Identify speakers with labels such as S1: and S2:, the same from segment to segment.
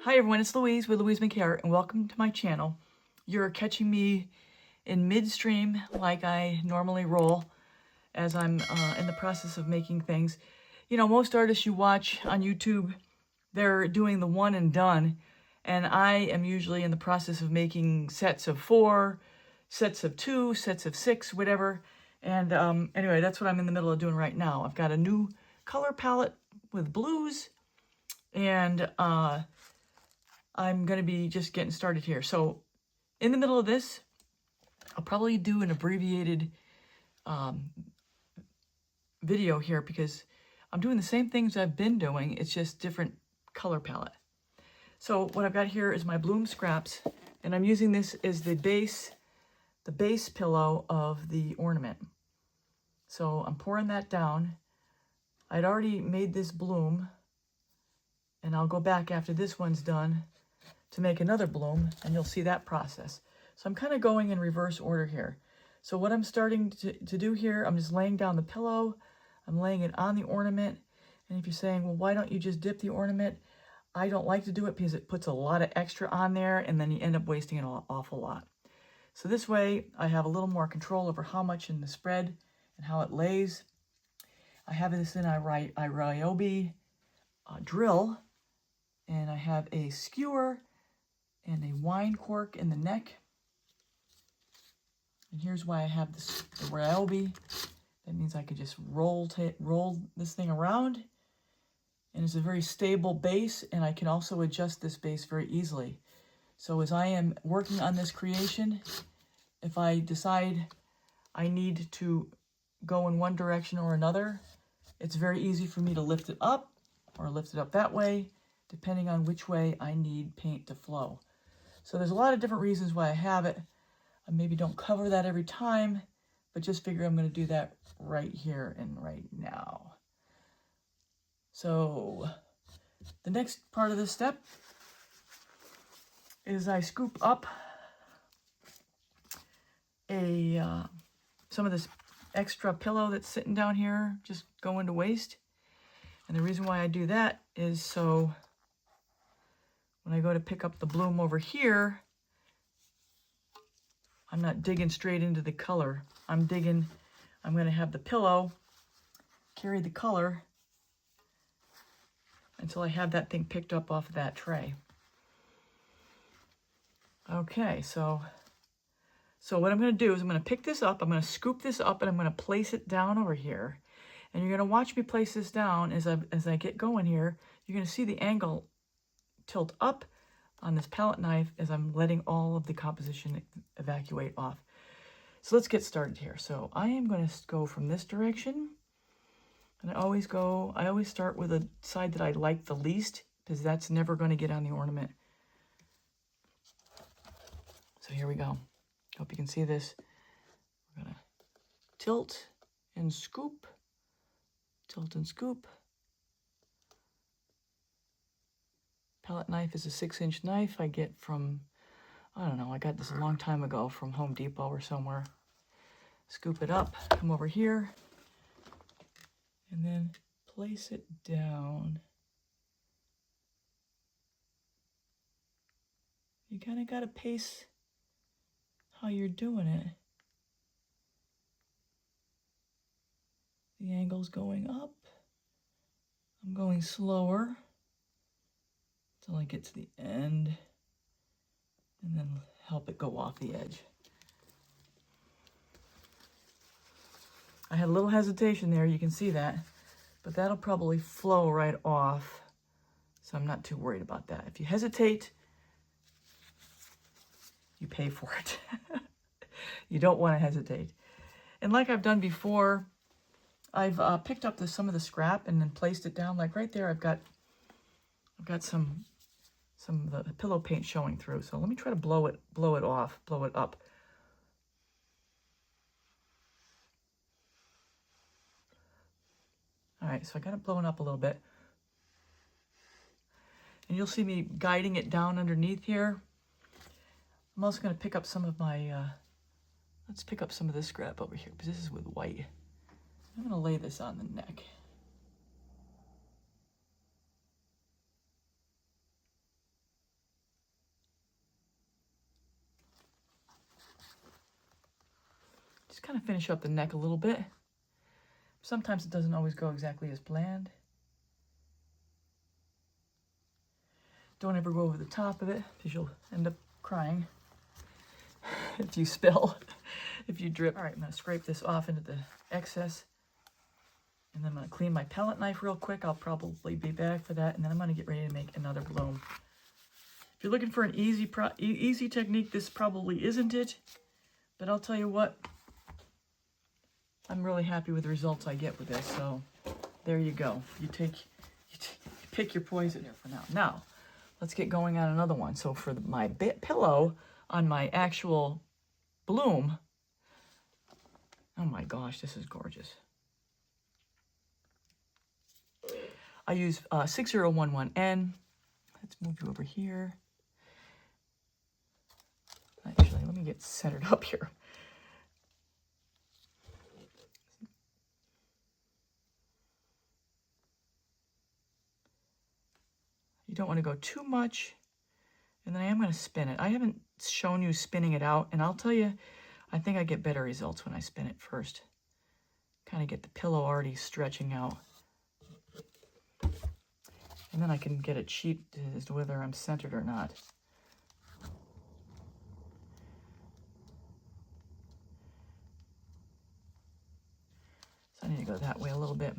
S1: Hi everyone, it's Louise with louisemckayart and welcome to my channel. You're catching me in midstream like I normally roll as I'm in the process of making things. You know, most artists you watch on YouTube, they're doing the one and done, and I am usually in the process of making sets of 4, sets of 2, sets of 6, whatever. And anyway, that's what I'm in the middle of doing right now. I've got a new color palette with blues, and I'm going to be just getting started here. So in the middle of this, I'll probably do an abbreviated video here because I'm doing the same things I've been doing. It's just different color palette. So what I've got here is my bloom scraps, and I'm using this as the base pillow of the ornament. So I'm pouring that down. I'd already made this bloom, and I'll go back after this one's done to make another bloom, and you'll see that process. So I'm kind of going in reverse order here. So what I'm starting to do here, I'm just laying down the pillow, I'm laying it on the ornament, and if you're saying, well, why don't you just dip the ornament? I don't like to do it because it puts a lot of extra on there, and then you end up wasting an awful lot. So this way, I have a little more control over how much in the spread and how it lays. I have this in a Ryobi drill, and I have a skewer and a wine cork in the neck. And here's why I have the Ryobi. That means I could just roll this thing around. And it's a very stable base, and I can also adjust this base very easily. So as I am working on this creation, if I decide I need to go in one direction or another, it's very easy for me to lift it up or lift it up that way, depending on which way I need paint to flow. So there's a lot of different reasons why I have it. I maybe don't cover that every time, but just figure I'm going to do that right here and right now. So the next part of this step is I scoop up some of this extra pillow that's sitting down here, just going to waste. And the reason why I do that is so when I go to pick up the bloom over here, I'm not digging straight into the color. I'm going to have the pillow carry the color until I have that thing picked up off of that tray. Okay, so what I'm going to do is I'm going to pick this up, I'm going to scoop this up, and I'm going to place it down over here. And you're going to watch me place this down as I get going here. You're going to see the angle tilt up on this palette knife as I'm letting all of the composition evacuate off. So let's get started here. So I am going to go from this direction, and I always start with the side that I like the least, because that's never going to get on the ornament. So here we go. Hope you can see this. We're going to tilt and scoop, tilt and scoop. Palette knife is a 6-inch knife I get from, I don't know, I got this a long time ago from Home Depot or somewhere. Scoop it up, come over here, and then place it down. You kind of got to pace how you're doing it. The angle's going up. I'm going slower until I get to the end, and then help it go off the edge. I had a little hesitation there, you can see that, but that'll probably flow right off, so I'm not too worried about that. If you hesitate, you pay for it. You don't want to hesitate. And like I've done before, I've picked up some of the scrap and then placed it down. Like right there, I've got some of the pillow paint showing through. So let me try to blow it off, blow it up. All right, so I got it blowing up a little bit. And you'll see me guiding it down underneath here. I'm also going to pick up some of my, let's pick up some of this scrap over here, because this is with white. I'm going to lay this on the neck. kind of finish up the neck a little bit. Sometimes it doesn't always go exactly as planned. Don't ever go over the top of it because you'll end up crying if you spill, if you drip. All right, I'm going to scrape this off into the excess. And then I'm going to clean my palette knife real quick. I'll probably be back for that. And then I'm going to get ready to make another bloom. If you're looking for an easy technique, this probably isn't it. But I'll tell you what, I'm really happy with the results I get with this. So there you go. You pick your poison here for now. Now, let's get going on another one. So for my pillow on my actual bloom, oh my gosh, this is gorgeous. I use 6011N. Let's move you over here. Actually, let me get centered up here. You don't want to go too much. And then I am going to spin it. I haven't shown you spinning it out. And I'll tell you, I think I get better results when I spin it first. Kind of get the pillow already stretching out. And then I can get a cheat as to whether I'm centered or not. So I need to go that way a little bit.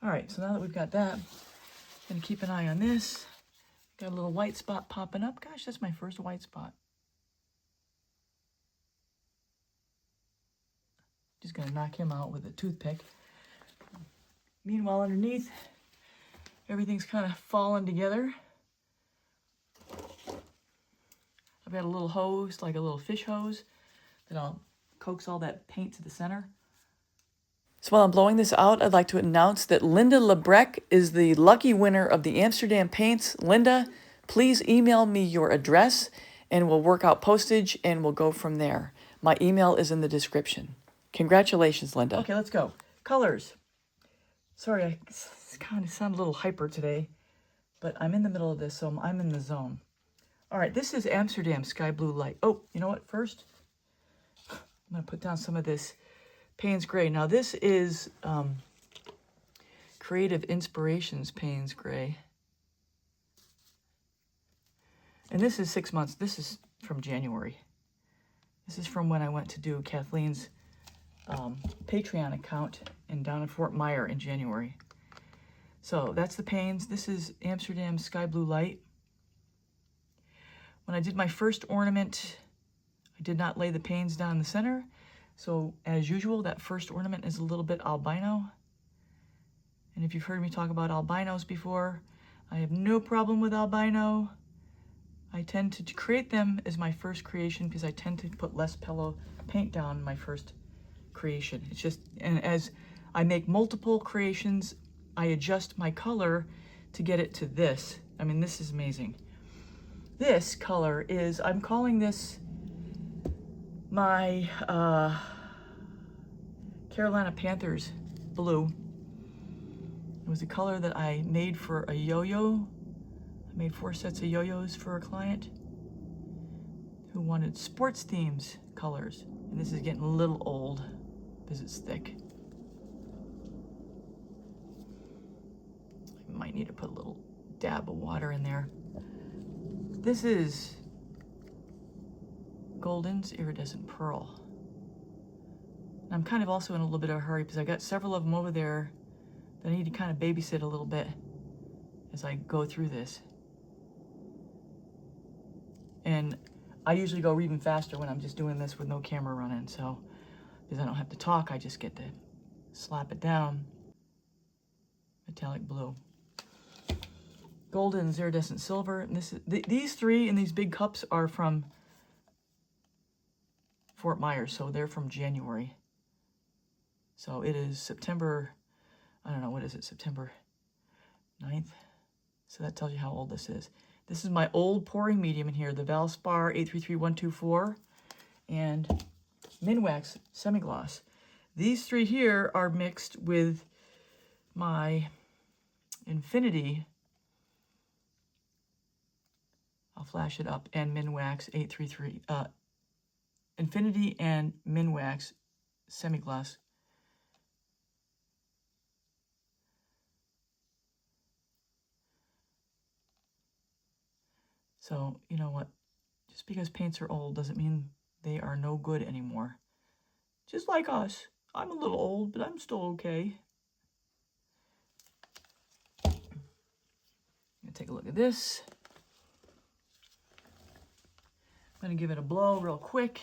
S1: All right, so now that we've got that, I'm going to keep an eye on this. Got a little white spot popping up. Gosh, that's my first white spot. Just going to knock him out with a toothpick. Meanwhile, underneath, everything's kind of falling together. I've got a little hose, like a little fish hose, that I'll coax all that paint to the center. So while I'm blowing this out, I'd like to announce that Linda Lebrecht is the lucky winner of the Amsterdam paints. Linda, please email me your address and we'll work out postage and we'll go from there. My email is in the description. Congratulations, Linda. Okay, let's go. Colors. Sorry, I kind of sound a little hyper today, but I'm in the middle of this, so I'm in the zone. All right, this is Amsterdam Sky Blue Light. Oh, you know what? First, I'm going to put down some of this Payne's Gray. Now, this is Creative Inspirations Payne's Gray. And this is 6 months. This is from January. This is from when I went to do Kathleen's Patreon account down in Fort Myer in January. So that's the Payne's. This is Amsterdam Sky Blue Light. When I did my first ornament, I did not lay the Payne's down in the center. So as usual, that first ornament is a little bit albino. And if you've heard me talk about albinos before, I have no problem with albino. I tend to create them as my first creation because I tend to put less paint down in my first creation. It's just, and as I make multiple creations, I adjust my color to get it to this. I mean, this is amazing. This color is, I'm calling this my Carolina Panthers blue. It was a color that I made for a yo-yo. I made 4 sets of yo-yos for a client who wanted sports themes colors. And this is getting a little old because it's thick. I might need to put a little dab of water in there. This is Golden's Iridescent Pearl. And I'm kind of also in a little bit of a hurry because I got several of them over there that I need to kind of babysit a little bit as I go through this. And I usually go even faster when I'm just doing this with no camera running, so because I don't have to talk, I just get to slap it down. Metallic blue. Golden's Iridescent Silver. And this is, these three in these big cups are from Fort Myers, so they're from January. So it is September, I don't know, what is it, September 9th? So that tells you how old this is. This is my old pouring medium in here, the Valspar 833124 and Minwax Semi-Gloss. These three here are mixed with my Infinity, I'll flash it up, and Minwax 833, Infinity and Minwax semi-gloss. So, you know what? Just because paints are old doesn't mean they are no good anymore. Just like us. I'm a little old, but I'm still okay. I'm gonna take a look at this. I'm gonna give it a blow real quick.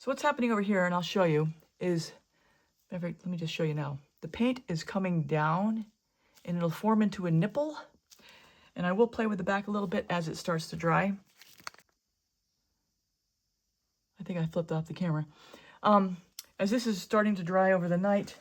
S1: So what's happening over here, and I'll show you, is, let me just show you now. The paint is coming down and it'll form into a nipple. And I will play with the back a little bit as it starts to dry. I think I flipped off the camera. As this is starting to dry over the night,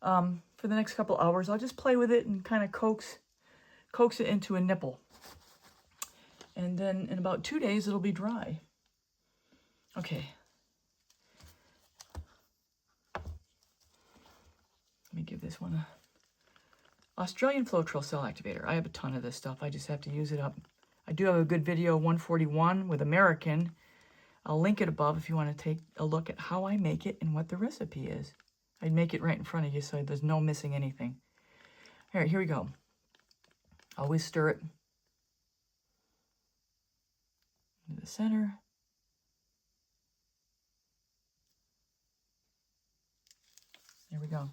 S1: for the next couple hours, I'll just play with it and kind of coax it into a nipple. And then in about 2 days, it'll be dry. Okay. Let me give this one a Australian Floetrol cell activator. I have a ton of this stuff. I just have to use it up. I do have a good video, 141 with American. I'll link it above if you want to take a look at how I make it and what the recipe is. I'd make it right in front of you so there's no missing anything. All right, here we go. Always stir it into the center. There we go.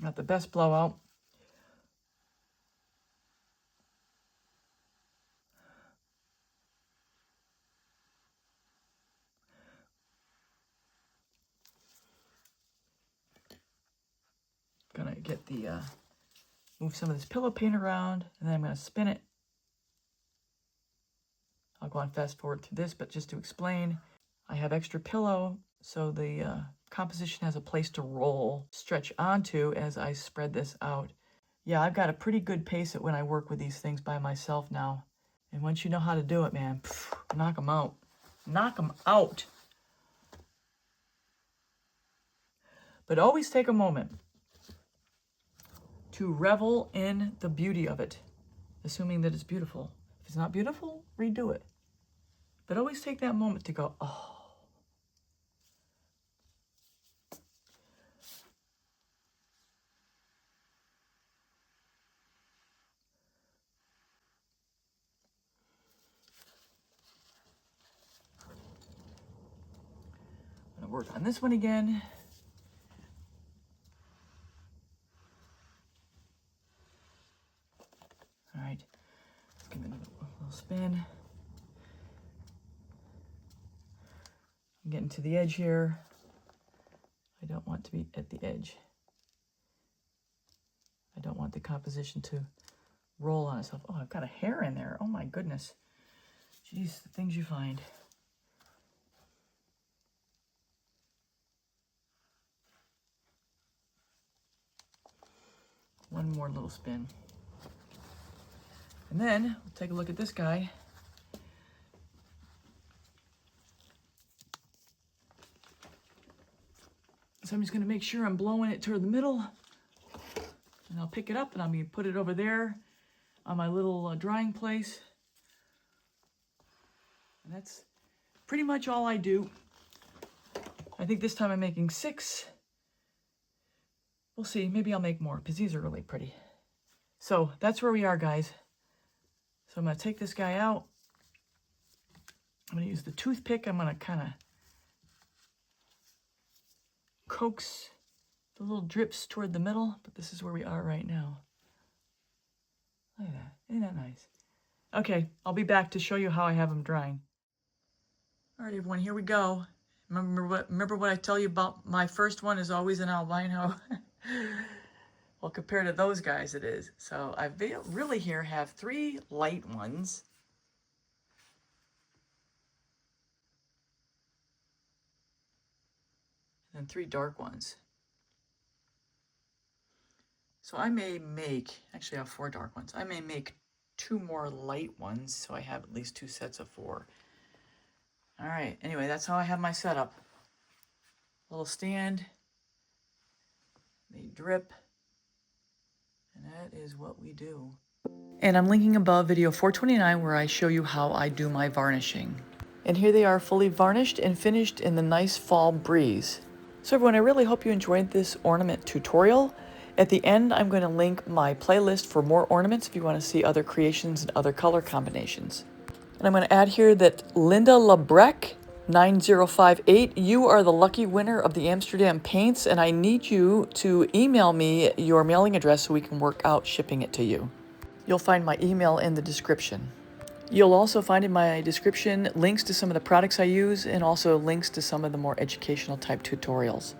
S1: Not the best blowout. Gonna get the, move some of this pillow paint around, and then I'm gonna spin it. I'll go on fast forward through this, but just to explain, I have extra pillow, so the composition has a place to roll, stretch onto as I spread this out. Yeah, I've got a pretty good pace at when I work with these things by myself now. And once you know how to do it, man, knock them out. Knock them out. But always take a moment to revel in the beauty of it, assuming that it's beautiful. If it's not beautiful, redo it. But always take that moment to go, oh. I'm gonna work on this one again. All right, let's give it a little spin. I'm getting to the edge here. I don't want to be at the edge. I don't want the composition to roll on itself. Oh, I've got a hair in there. Oh my goodness. Jeez, the things you find. One more little spin. And then we'll take a look at this guy. So I'm just going to make sure I'm blowing it toward the middle. And I'll pick it up and I'm going to put it over there on my little drying place. And that's pretty much all I do. I think this time I'm making 6. We'll see. Maybe I'll make more because these are really pretty. So that's where we are, guys. So I'm going to take this guy out. I'm going to use the toothpick. I'm going to kind of coax the little drips toward the middle, but this is where we are right now. Look at that. Isn't that nice? Okay, I'll be back to show you how I have them drying. All right, everyone, here we go. Remember what I tell you about my first one is always an albino? Well, compared to those guys, it is. So I really here have 3 light ones. And 3 dark ones. So I may make, actually I have 4 dark ones. I may make 2 more light ones, so I have at least 2 sets of 4. All right, anyway, that's how I have my setup. Little stand, they drip, and that is what we do. And I'm linking above video 429 where I show you how I do my varnishing. And here they are fully varnished and finished in the nice fall breeze. So everyone, I really hope you enjoyed this ornament tutorial. At the end, I'm going to link my playlist for more ornaments if you want to see other creations and other color combinations. And I'm going to add here that Linda Labreck 9058, you are the lucky winner of the Amsterdam paints, and I need you to email me your mailing address so we can work out shipping it to you. You'll find my email in the description. You'll also find in my description links to some of the products I use and also links to some of the more educational type tutorials.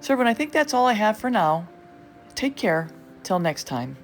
S1: So everyone, I think that's all I have for now. Take care. Till next time.